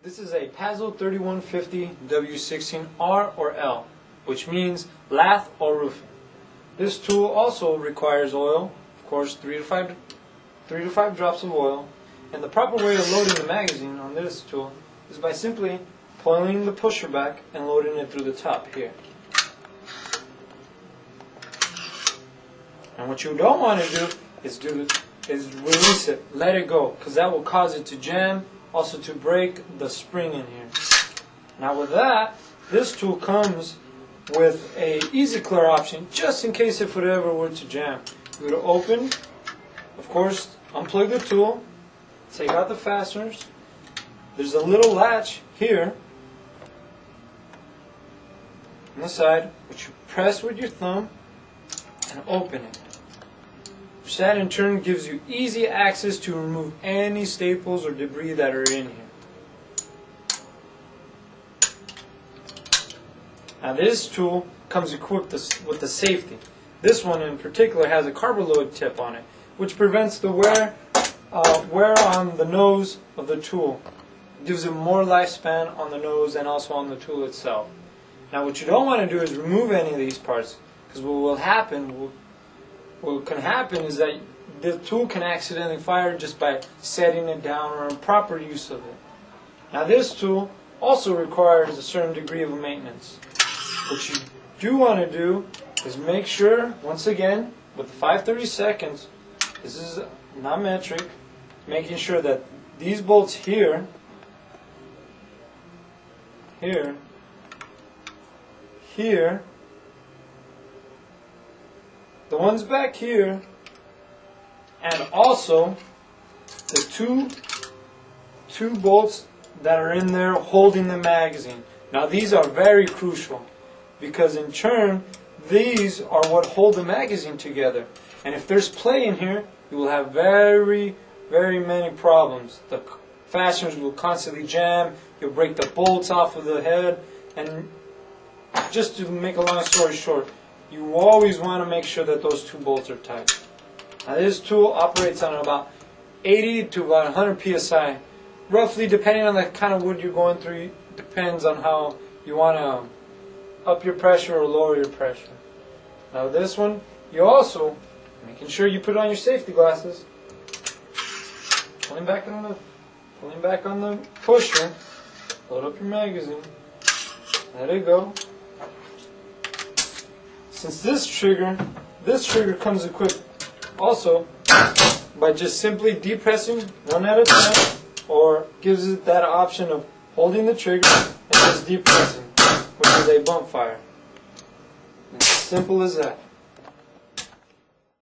This is a Pazo 3150 W16 R or L, which means lath or roofing. This tool also requires oil, of course 3 to 5 drops of oil, and the proper way of loading the magazine on this tool is by simply pulling the pusher back and loading it through the top here. And what you don't want to do is release it, let it go, because that will cause it to jam, also to break the spring in here. Now with that, this tool comes with a easy clear option, just in case if it ever were to jam. You would open, of course, unplug the tool, take out the fasteners. There's a little latch here on the side, which you press with your thumb and open it. Which that in turn gives you easy access to remove any staples or debris that are in here. Now this tool comes equipped with the safety. This one in particular has a carbaloid tip on it, which prevents the wear on the nose of the tool. It gives it more lifespan on the nose and also on the tool itself. Now what you don't want to do is remove any of these parts, because what can happen is that the tool can accidentally fire just by setting it down or improper use of it. Now this tool also requires a certain degree of maintenance. What you do want to do is make sure, once again, with 5/32, this is not metric, making sure that these bolts here, the ones back here, and also the two bolts that are in there holding the magazine. Now these are very crucial, because in turn these are what hold the magazine together, and if there's play in here, you will have very many problems. The fasteners will constantly jam, you'll break the bolts off of the head, and just to make a long story short, you always want to make sure that those two bolts are tight. Now this tool operates on about 80 to about 100 psi, roughly, depending on the kind of wood you're going through. Depends on how you want to up your pressure or lower your pressure. Now this one, you also, making sure you put on your safety glasses, pulling back on the pusher, load up your magazine, let it go. Since this trigger comes equipped also by just simply depressing one at a time, or gives it that option of holding the trigger and just depressing, which is a bump fire. It's as simple as that.